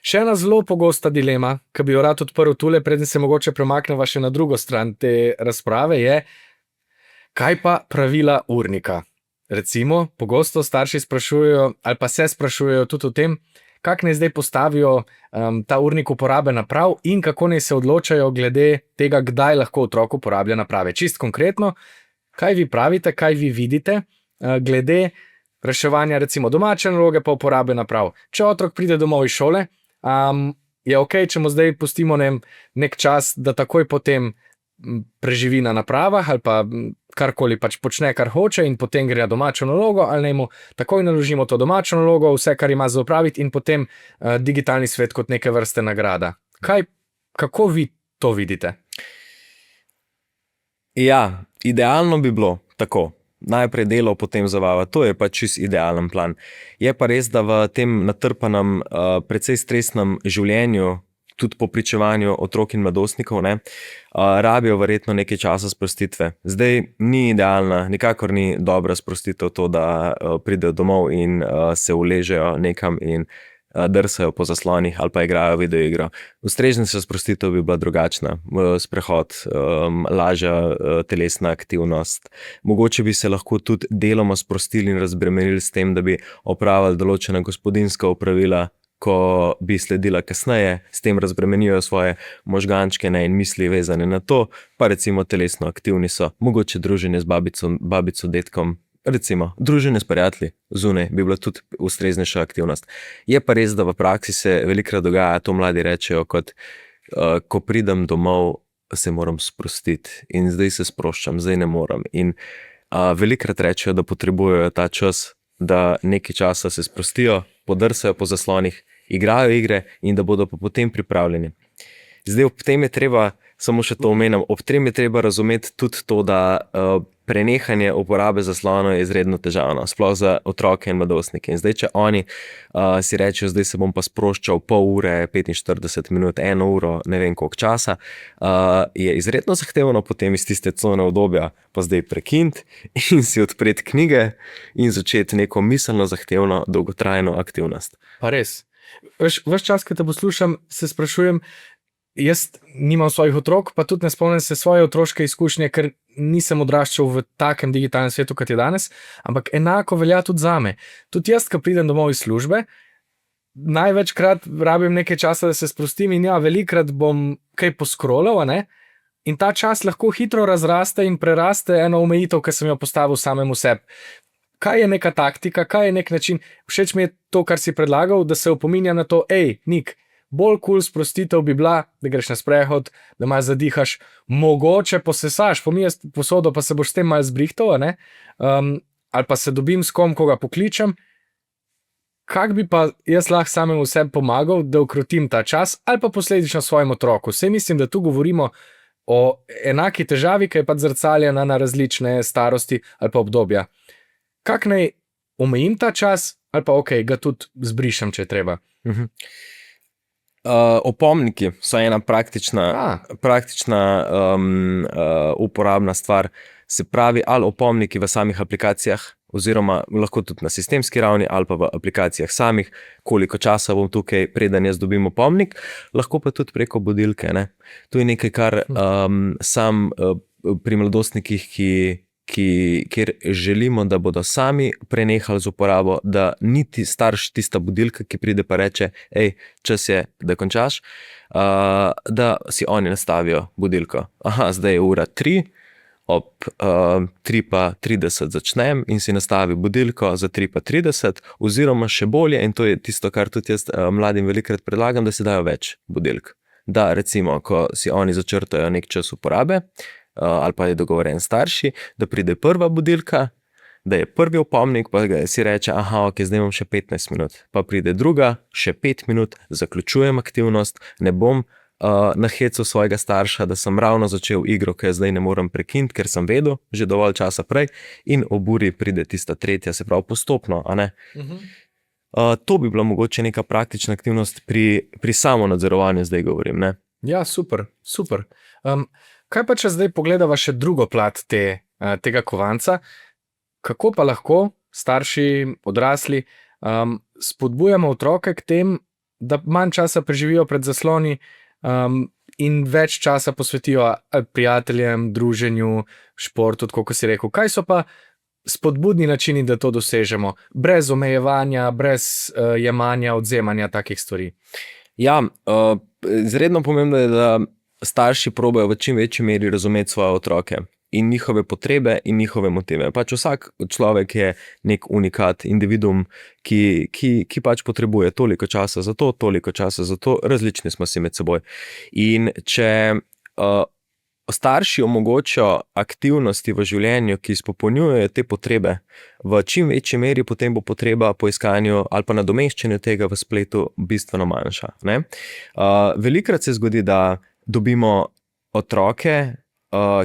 Še ena zelo pogosta dilema, ki bi jo rad odprl tule, preden se mogoče premakneva še na drugo stran te razprave, je, kaj pa pravila urnika? Recimo, pogosto starši sprašujejo, ali pa se sprašujejo tudi o tem, kako naj zdaj postavijo ta urnik uporabe naprav in kako naj se odločajo glede tega, kdaj lahko otrok uporablja naprave. Čist konkretno, kaj vi pravite, kaj vi vidite glede reševanja recimo domače naloge pa uporabe naprav. Če otrok pride domov iz šole, je ok, če mu zdaj pustimo nek čas, da takoj potem preživi na napravah ali pa karkoli pač počne, kar hoče in potem gre na domačo nalogo ali naj mu takoj naložimo to domačo nalogo, vse, kar ima za opraviti in potem digitalni svet kot neke vrste nagrada. Kako vi to vidite? Ja, idealno bi bilo tako. Najprej delo, potem zabava. To je pač čist idealen plan. Je pa res, da v tem natrpanem, precej stresnem življenju, tudi po pričevanju otrok in mladostnikov, rabijo verjetno nekaj časa sprostitve. Zdaj ni idealna, nikakor ni dobra sprostitev to, da pridejo domov in se uležejo nekam in drsajo po zaslonih ali pa igrajo videoigro. Ustreznejša sprostitev bi bila drugačna. Sprehod, lažja telesna aktivnost. Mogoče bi se lahko tudi deloma sprostili in razbremenili s tem, da bi opravili določena gospodinjska opravila, ko bi sledila kasneje, s tem razbremenijo svoje možgančke in misli vezane na to, pa recimo telesno aktivni so, mogoče druženje z babico, detkom, recimo druženje s prijatelji zunaj bi bila tudi ustreznejša aktivnost. Je pa res, da v praksi se velikokrat dogaja, to mladi rečejo, kot ko pridem domov, se moram sprostiti in zdaj se sproščam, zdaj ne moram. In velikokrat rečejo, da potrebujejo ta čas, da nekaj časa se sprostijo, podrsajo po zaslonih, igrajo igre in da bodo pa potem pripravljeni. Zdaj ob tem je treba, samo še to omenjam, ob tem je treba razumeti tudi to, da prenehanje uporabe zaslonov je izredno težavno, sploh za otroke in mladostnike. In zdaj, če oni si rečejo, zdaj se bom pa sproščal pol ure, 45 minut, 1 uro, ne vem koliko časa, je izredno zahtevno potem iz tiste cone obdobja pa zdaj prekiniti in si odpreti knjige in začeti neko miselno zahtevno, dolgotrajno aktivnost. Pa res. Ves čas, ko te poslušam, se sprašujem, jaz nimam svojih otrok, pa tudi ne spomnim se svoje otroške izkušnje, ker nisem odraščal v takem digitalnem svetu, kot je danes, ampak enako velja tudi zame. Tudi jaz, ko pridem domov iz službe, največkrat rabim nekaj časa, da se sprostim in velikokrat bom kaj poskrolal, in ta čas lahko hitro razraste in preraste eno omejitev, ki sem jo postavil samemu sebi. Kaj je neka taktika, kaj je nek način? Všeč mi je to, kar si predlagal, da se opominjam na to, Nik, bolj cool sprostitev bi bila, da greš na sprehod, da malo zadihaš, mogoče posesaš, pomiješ posodo, pa se boš s tem malo zbrihtal, ali pa se dobim s kom, koga pokličem. Kak bi pa jaz lahko samemu sebi pomagal, da ukrotim ta čas, ali pa posledično svojim otroku? Saj mislim, da tu govorimo o enaki težavi, ki je pa zrcaljena na različne starosti ali pa obdobja. Kak naj omejim ta čas, ali pa ga tudi zbrišem, če je treba? Opomniki so ena praktična uporabna stvar. Se pravi, ali opomniki v samih aplikacijah, oziroma lahko tudi na sistemski ravni, ali pa v aplikacijah samih, koliko časa bom tukaj, preden jaz dobim opomnik, lahko pa tudi preko budilke. To je nekaj, kar sam pri mladostnikih, kjer želimo, da bodo sami prenehali z uporabo, da niti starš tista budilka, ki pride pa reče, čas je, da končaš, da si oni nastavijo budilko. Zdaj je ura 3, ob 3:30 začnem in si nastavi budilko za 3:30, oziroma še bolje, in to je tisto, kar tudi jaz mladim velikokrat predlagam, da si dajo več budilk. Da recimo, ko si oni začrtajo nek čas uporabe, ali pa je dogovoren starši, da pride prva budilka, da je prvi opomnik, pa si reče, zdaj imam še 15 minut, pa pride druga, še 5 minut, zaključujem aktivnost, ne bom na hecu svojega starša, da sem ravno začel igro, ki jo zdaj ne morem prekiniti, ker sem vedel že dovolj časa prej, in ob uri pride tista tretja, se pravi postopno, To bi bila mogoče neka praktična aktivnost pri samonadzorovanju, zdaj govorim, Ja, super. Kaj pa, če zdaj pogledava še drugo plat tega kovanca, kako pa lahko starši, odrasli, spodbujamo otroke k tem, da manj časa preživijo pred zasloni in več časa posvetijo prijateljem, druženju, športu, tako kot si rekel. Kaj so pa spodbudni načini, da to dosežemo? Brez omejevanja, brez jemanja, odvzemanja takih stvari. Ja, izredno pomembno je, da starši probajo v čim večji meri razumeti svoje otroke. in njihove potrebe in njihove motive. Pač vsak človek je nek unikat, individuum, ki pač potrebuje toliko časa za to, različni smo si med seboj. In če starši omogočajo aktivnosti v življenju, ki izpopolnjujejo te potrebe, v čim večji meri potem bo potreba po iskanju ali pa nadomeščanju tega v spletu bistveno manjša. Velikokrat se zgodi, da dobimo otroke,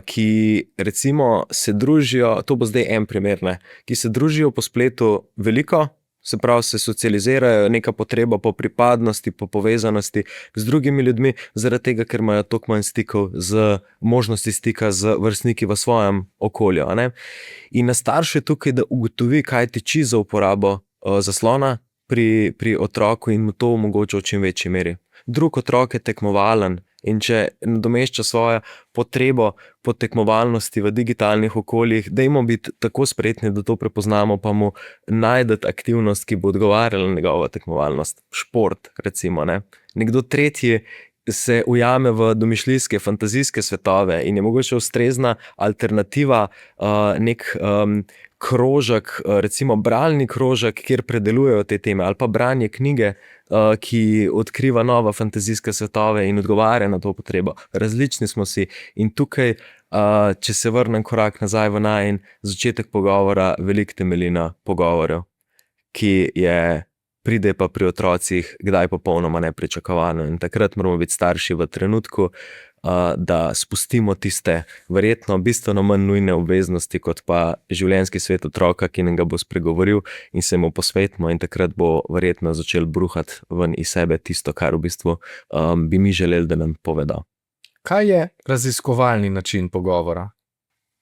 ki recimo se družijo, to bo zdaj en primer, ki se družijo po spletu veliko, se pravi, se socializirajo, neka potreba po pripadnosti, po povezanosti z drugimi ljudmi, zaradi tega, ker imajo toliko manj stikov z možnosti stika z vrstniki v svojem okolju. In na staršu je tukaj, da ugotovi, kaj tiči za uporabo zaslona pri otroku in mu to omogoča v čim večji meri. Drug otrok je tekmovalen in če nadomešča svojo potrebo po tekmovalnosti v digitalnih okoljih, dajmo biti tako spretni, da to prepoznamo, pa mu najdete aktivnost, ki bo odgovarjala na njegovo tekmovalnost. Šport, recimo. Nekdo tretji se ujame v domišljijske, fantazijske svetove in je mogoče ustrezna alternativa nek krožek, recimo bralni krožek, kjer predelujejo te teme, ali pa branje knjige, ki odkriva nova fantazijske svetove in odgovarja na to potrebo. Različni smo si in tukaj, če se vrnem korak nazaj v najin začetek pogovora, veliko temelji na pogovorju, ki pride pa pri otrocih kdaj popolnoma nepričakovano in takrat moramo biti starši v trenutku, da spustimo tiste verjetno bistveno manj nujne obveznosti, kot pa življenjski svet otroka, ki nam ga bo spregovoril in se mu posvetimo in takrat bo verjetno začel bruhati ven iz sebe tisto, kar v bistvu bi mi želeli, da nam povedo. Kaj je raziskovalni način pogovora?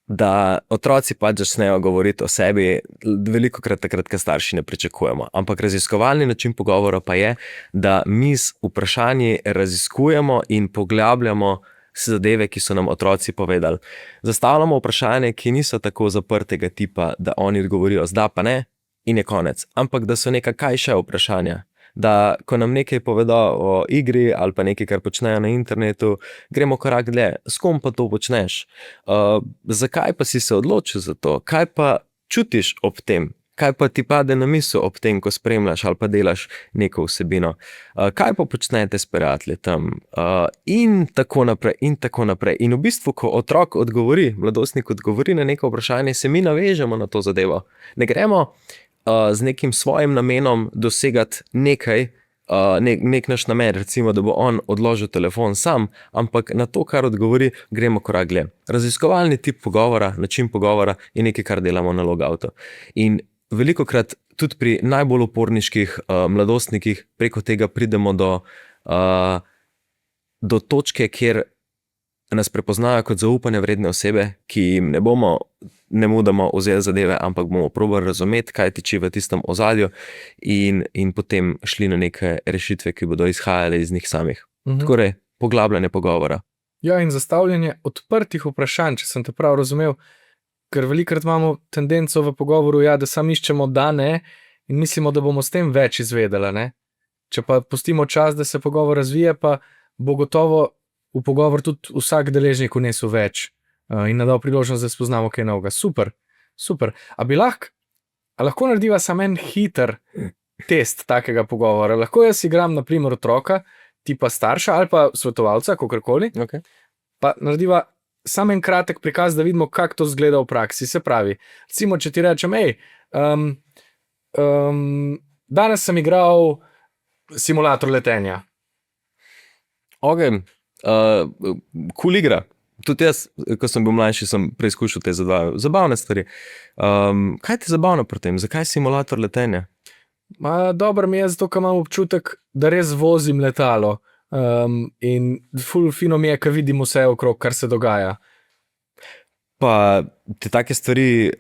Da otroci pač začnejo govoriti o sebi, velikokrat takrat, ker starši ne pričakujemo. Ampak raziskovalni način pogovora pa je, da mi z vprašanji raziskujemo in poglabljamo zadeve, ki so nam otroci povedali. Zastavljamo vprašanja, ki niso tako zaprtega tipa, da oni odgovorijo zdaj pa ne in je konec. Ampak da so neka kaj še vprašanja. Da ko nam nekaj povedo o igri ali pa nekaj, kar počnejo na internetu, gremo korak dlje. S kom pa to počneš? Zakaj pa si se odločil za to? Kaj pa čutiš ob tem? Kaj pa ti pade na misel ob tem, ko spremljaš ali pa delaš neko vsebino? Kaj pa počnete s prijatelji tam? In tako naprej, in tako naprej. In v bistvu, ko otrok odgovori, mladostnik odgovori na neko vprašanje, se mi navežemo na to zadevo. Ne gremo z nekim svojim namenom dosegati nekaj, nek naš namen, recimo, da bo on odložil telefon sam, ampak na to, kar odgovori, gremo korak dlje. Raziskovalni tip pogovora, način pogovora je nekaj, kar delamo na logoutu. In velikokrat tudi pri najbolj uporniških mladostnikih preko tega pridemo do točke, kjer nas prepoznajo kot zaupanja vredne osebe, ki jim ne bomo nemudoma vzeli zadeve, ampak bomo probali razumeti, kaj tiči v tistem ozadju in potem šli na neke rešitve, ki bodo izhajale iz njih samih. Torej, poglabljanje pogovora. Ja, in zastavljanje odprtih vprašanj, če sem te prav razumel, ker velikokrat imamo tendenco v pogovoru, da sam iščemo da ne in mislimo, da bomo s tem več izvedeli. Ne? Če pa pustimo čas, da se pogovor razvije, pa bo gotovo v pogovor tudi vsak deležnik vnesel več in nadal priložnost, da spoznamo kaj novega. Super, super. A lahko narediva samo en hiter test takega pogovora? Lahko jaz igram, na primer, otroka, tipa starša ali pa svetovalca, kakorkoli, Okay. pa narediva samo en kratek prikaz, da vidimo, kako to izgleda v praksi. Se pravi, recimo, če ti rečem, danes sem igral simulator letenja. Ok, cool igra. Tudi jaz, ko sem bil mlajši, sem preizkušal te zabavne stvari. Kaj ti je zabavno pri tem? Zakaj simulator letenja? Dobro mi je zato, ker imam občutek, da res vozim letalo in ful fino mi je, ker vidim vse okrog, kar se dogaja. Pa te take stvari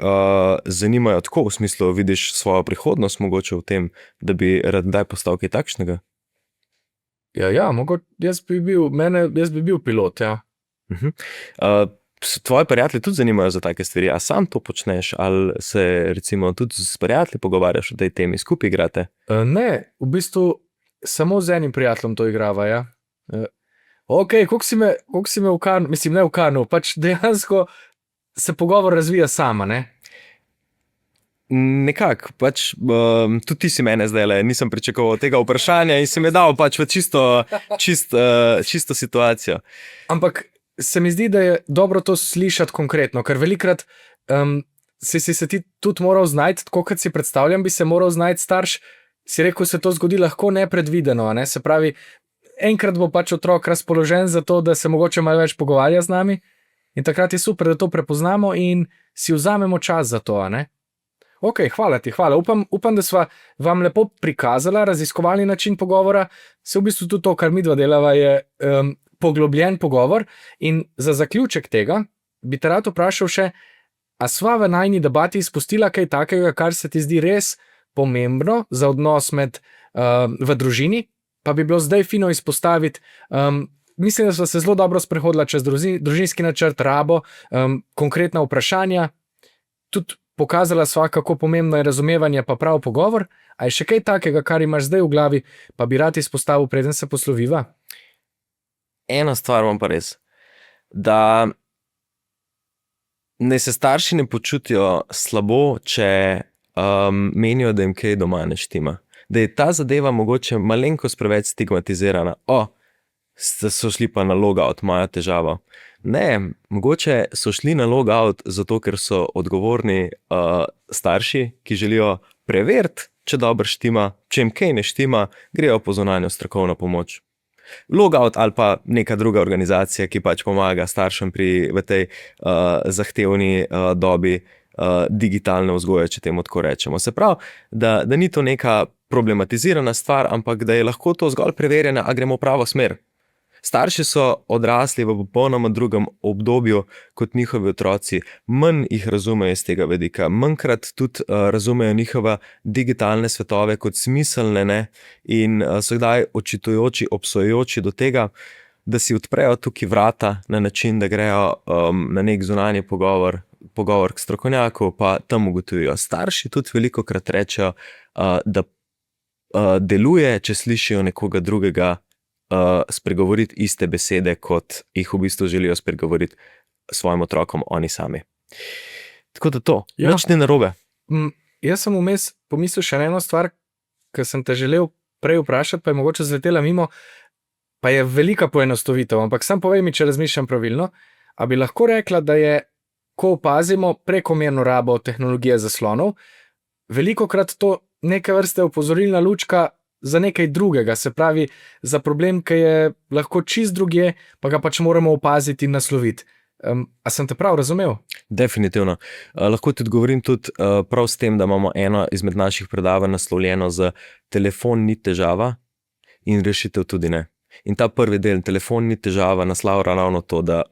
zanimajo tako, v smislu vidiš svojo prihodnost mogoče v tem, da bi rad kdaj postal kaj takšnega? Ja, mogoče jaz bi bil pilot, ja. Tvoji prijatelji tudi zanimajo za take stvari, a sam to počneš ali se recimo tudi s prijatelji pogovarjaš o tej temi, skupaj igrate? Ne, v bistvu samo z enim prijateljem to igrava, ja. Ok, koliko si me ukarnil, mislim ne ukarnil, pač dejansko se pogovor razvija sama, ne? Nekako, pač, tudi ti si mene zdaj, nisem pričakoval tega vprašanja in si mi dal pač v čisto situacijo. Ampak se mi zdi, da je dobro to slišati konkretno, ker velikrat si se ti tudi moral znajti, tako kot si predstavljam, bi se moral znajti starš, si rekel, se to zgodi lahko nepredvideno, ne? Se pravi, enkrat bo pač otrok razpoložen za to, da se mogoče malo več pogovarja z nami in takrat je super, da to prepoznamo in si vzamemo čas za to, ne? Ok, hvala ti, hvala. Upam, da sva vam lepo prikazala raziskovalni način pogovora. Se v bistvu tudi to, kar midva delava, je poglobljen pogovor. In za zaključek tega bi te rad vprašal še, a sva v najni debati izpustila kaj takega, kar se ti zdi res pomembno za odnos v družini, pa bi bilo zdaj fino izpostaviti. Mislim, da sva se zelo dobro sprehodila čez družinski načrt, rabo, konkretna vprašanja, tudi pokazala sva, kako pomembno je razumevanje pa prav pogovor. A je še kaj takega, kar imaš zdaj v glavi, pa bi rad izpostavil, preden se posloviva? Ena stvar vam pa res, da ne se starši ne počutijo slabo, če menijo, da jim kaj doma ne štima. Da je ta zadeva mogoče malenkost preveč stigmatizirana. So šli pa na logout, imajo težavo. Ne, mogoče so šli na logout zato, ker so odgovorni starši, ki želijo preveriti, če dobro štima, če jim kaj ne štima, grejo po zunanjo strokovno pomoč. Logout ali pa neka druga organizacija, ki pač pomaga staršem v tej zahtevni dobi digitalne vzgoje, če temu tako rečemo. Se pravi, da ni to neka problematizirana stvar, ampak da je lahko to zgolj preverjeno, a gremo v pravo smer. Starši so odrasli v popolnoma drugem obdobju kot njihovi otroci, manj jih razumejo iz tega vidika, manjkrat tudi razumejo njihove digitalne svetove kot smiselne, ne? In so kdaj očitujoči, obsojujoči do tega, da si odprejo tukaj vrata na način, da grejo na nek zunanji pogovor k strokovnjaku, pa tam ugotovijo. Starši tudi velikokrat rečejo, da deluje, če slišijo nekoga drugega spregovoriti iste besede, kot jih v bistvu želijo spregovoriti svojim otrokom oni sami. Tako da to, nič ni narobe. Jaz sem vmes pomislil še na eno stvar, ki sem te želel prej vprašati, pa je mogoče zletela mimo, pa je velika poenostavitev, ampak sam povej mi, če razmišljam pravilno, a bi lahko rekla, da je, ko opazimo prekomerno rabo tehnologije zaslonov, velikokrat to neke vrste opozorilna lučka za nekaj drugega, se pravi za problem, ki je lahko čist drugje, pa ga pač moramo opaziti in nasloviti. A sem te prav razumel? Definitivno. Lahko ti odgovorim tudi prav s tem, da imamo eno izmed naših predavanj naslovljeno z telefon ni težava in rešitev tudi ne. In ta prvi del, telefon ni težava, naslavlja ravno to, da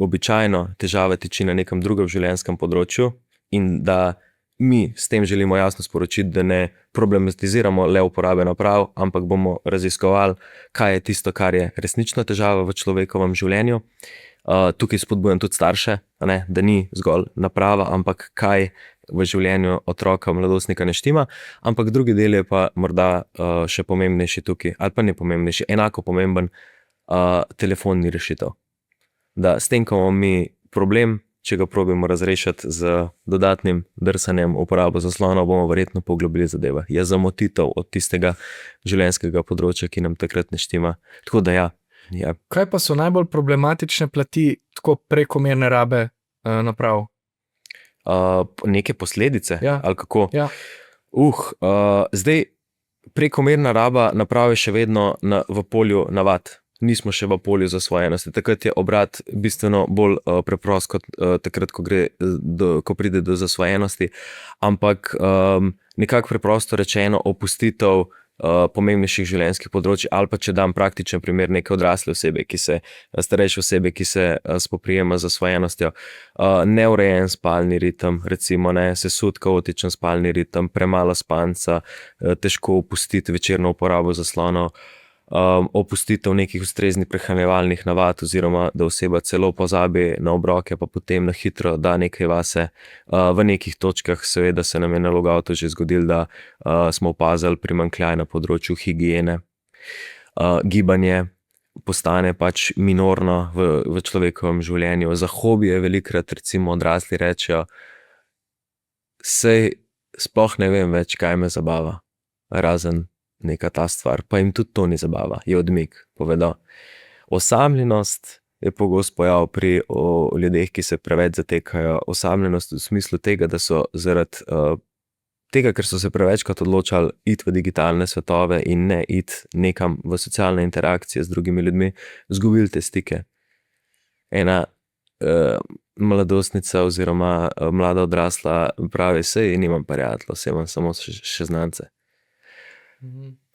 običajno težava tiči na nekem drugem življenjskem področju in da mi s tem želimo jasno sporočiti, da ne problematiziramo le uporabe naprav, ampak bomo raziskovali, kaj je tisto, kar je resnično težava v človekovem življenju. Tukaj spodbujam tudi starše, ne, da ni zgolj naprava, ampak kaj v življenju otroka, mladostnika ne štima, ampak drugi del je pa morda še pomembnejši tukaj, ali pa ne pomembnejši, enako pomemben, telefon ni rešitev. Da s tem, ko imamo mi problem, če ga probimo razrešiti z dodatnim drsanjem uporabo zaslona, bomo verjetno poglobili zadeve. Je zamotitev od tistega življenjskega področja, ki nam takrat ne štima. Tako da ja. Kaj pa so najbolj problematične plati tako prekomerne rabe naprav? Neke posledice? Ja. Ali kako? Ja. Zdaj, prekomerna raba naprav je še vedno v polju navad. Nismo še v polju zasvojenosti. Takrat je obrat bistveno bolj preprost kot takrat, ko pride do zasvojenosti, ampak nekako preprosto rečeno opustitev pomembnejših življenjskih področij ali pa če dam praktičen primer neke odrasle osebe, starejše osebe, ki se spoprijema z zasvojenostjo, neurejen spalni ritem, recimo sesut kaotičen spalni ritem, premalo spanca, težko opustiti večerno uporabo zaslonov, opustitev nekih ustreznih prehranjevalnih navad oziroma da oseba celo pozabi na obroke pa potem na hitro da nekaj vase. V nekih točkah seveda se nam je na logoutu že zgodilo, da smo opazili primanjkljaj na področju higiene, gibanje, postane pač minorno v človekovem življenju. Za hobije velikrat recimo odrasli rečejo, sej sploh ne vem več, kaj me zabava, razen neka ta stvar, pa jim tudi to ni zabava, je odmik, povedo. Osamljenost je pogost pojav pri ljudeh, ki se preveč zatekajo. Osamljenost v smislu tega, da so zaradi tega, ker so se prevečkrat odločali iti v digitalne svetove in ne iti nekam v socialne interakcije z drugimi ljudmi, izgubili te stike. Ena mladostnica oziroma mlada odrasla pravi, sej nimam prijateljev, sej imam samo še znance.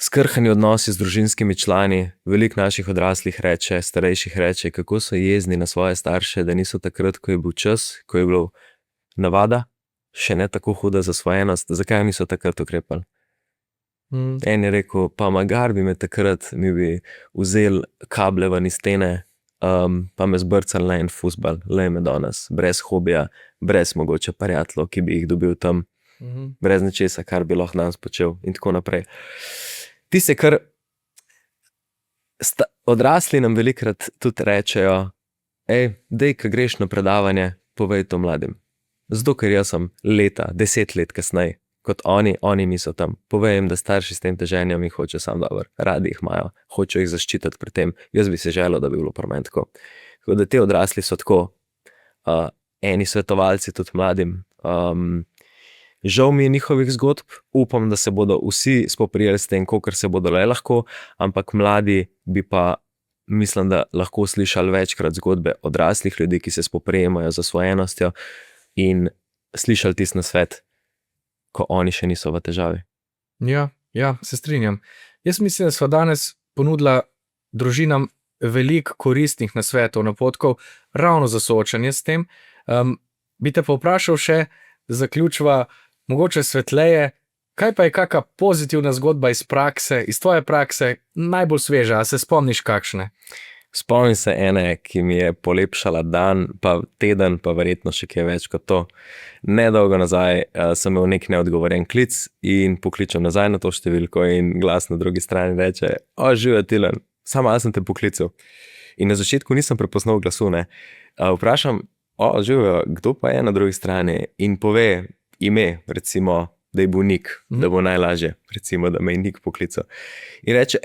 Skrhani odnosi z družinskimi člani, veliko naših odraslih reče, starejših reče, kako so jezni na svoje starše, da niso takrat, ko je bil čas, ko je bilo navada, še ne tako huda zasvojenost, zakaj niso takrat ukrepali. En je rekel, pa magar bi me takrat, mi bi vzeli kable ven iz stene, pa me zbrcali na en fuzbal, lej me danes, brez hobija, brez mogoče prijateljev, ki bi jih dobil tam, brez nečesa, kar bi lahko danes počel in tako naprej. Ti se kar odrasli nam velikrat tudi rečejo, dej, ko greš na predavanje, povej to mladim. Zato, ker jaz sem 10 let kasneje, kot oni niso tam. Povej jim, da starši s tem teženjem jih hoče sam dobro, radi jih imajo, hočejo jih zaščititi pred tem. Jaz bi se želel, da bi bilo pri meni tako. Tako da te odrasli so tako, eni svetovalci tudi mladim. Žal mi je njihovih zgodb, upam, da se bodo vsi spoprijeli s tem, kolikor se bodo le lahko, ampak mladi bi pa, mislim, da lahko slišali večkrat zgodbe odraslih ljudi, ki se spoprijemajo z zasvojenostjo in slišali tisti nasvet, ko oni še niso v težavi. Ja, se strinjam. Jaz mislim, da sva danes ponudila družinam veliko koristnih nasvetov, napotkov, ravno za soočanje s tem. Bi te pa vprašal še, zaključva mogoče svetleje, kaj pa je kakšna pozitivna zgodba iz prakse, iz tvoje prakse, najbolj sveža, a se spomniš kakšne? Spomnim se ene, ki mi je polepšala dan, pa teden, pa verjetno še kaj več kot to. Nedolgo nazaj sem imel nek neodgovoren klic in pokličem nazaj na to številko in glas na drugi strani reče, živijo Tilen, samo jaz sem te poklical. In na začetku nisem prepoznal glasu, ne. Vprašam, živijo, kdo pa je na drugi strani in pove ime, recimo, da je bil Nik, da bo najlažje, recimo, da me je Nik poklical. In reče,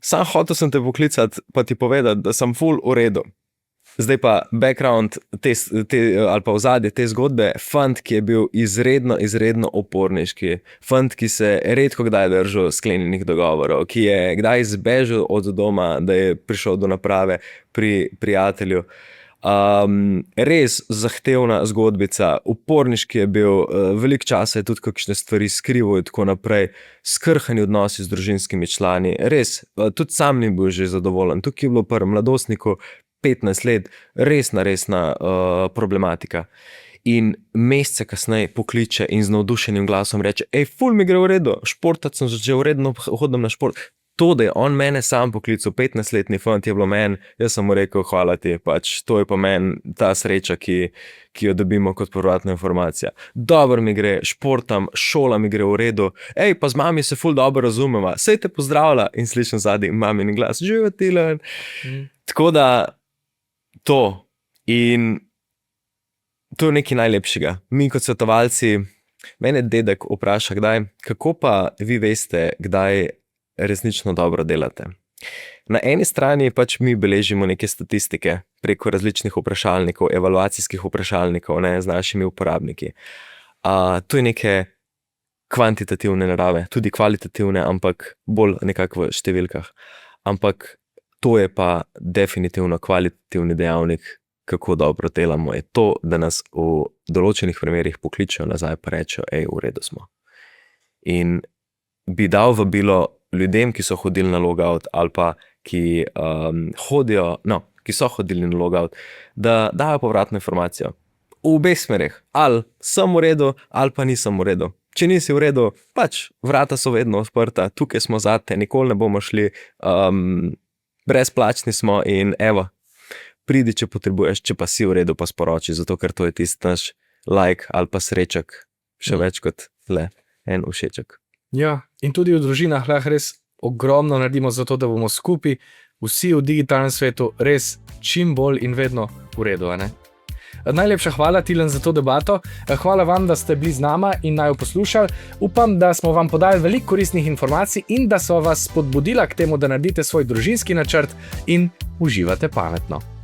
sam hotel sem te poklicati, pa ti povedati, da sem ful v redu. Zdaj pa background ali pa ozadje te zgodbe, fant, ki je bil izredno oporniški, fant, ki se redko kdaj držal sklenjenih dogovorov, ki je kdaj zbežal od doma, da je prišel do naprave pri prijatelju. Res zahtevna zgodbica, uporniški je bil, veliko časa je tudi kakšne stvari skrival in tako naprej, skrhani odnosi z družinskimi člani, res, tudi sam ni bil že zadovoljen, tukaj je bilo pri mladostniku 15 let, resna problematika. In mesece kasneje pokliče in z navdušenim glasom reče, ful mi gre v redu, športati sem začel, redno hodim na šport. To, da je on mene sam poklical, 15-letni fant je bilo meni, jaz sem mu rekel, hvala ti, pač to je pa meni ta sreča, ki jo dobimo kot povratna informacija. Dobro mi gre, športam, šola mi gre v redu, pa z mami se ful dobro razumeva, sej te pozdravlja in slišim zadnji mamin glas, živijo Tilen. Tako da to in to je nekaj najlepšega. Mi kot svetovalci, mene dedek vpraša kdaj, kako pa vi veste, kdaj resnično dobro delate. Na eni strani pač mi beležimo neke statistike preko različnih vprašalnikov, evaluacijskih vprašalnikov, ne, z našimi uporabniki. To je neke kvantitativne narave, tudi kvalitativne, ampak bolj nekako v številkah. Ampak to je pa definitivno kvalitativni dejavnik, kako dobro delamo, je to, da nas v določenih primerih pokličejo nazaj pa rečejo, v redu smo. In bi dal vabilo ljudem, ki so hodili na logout ali pa ki ki so hodili na logout, da dajo povratno informacijo. V obeh smerih, ali sem v redu, ali pa nisem v redu. Če nisi v redu, pač vrata so vedno odprta, tukaj smo zate, nikoli ne bomo šli, brezplačni smo in pridi, če potrebuješ, če pa si v redu, pa sporoči, zato ker to je tisti naš like ali pa sreček, še več kot le en všeček. Ja, in tudi v družinah lahko res ogromno naredimo za to, da bomo skupaj, vsi v digitalnem svetu res čim bolj in vedno v redu, a ne? Najlepša hvala, Tilen, za to debato. Hvala vam, da ste bili z nama in naj jo poslušali. Upam, da smo vam podali veliko koristnih informacij in da so vas spodbudila k temu, da naredite svoj družinski načrt in uživate pametno.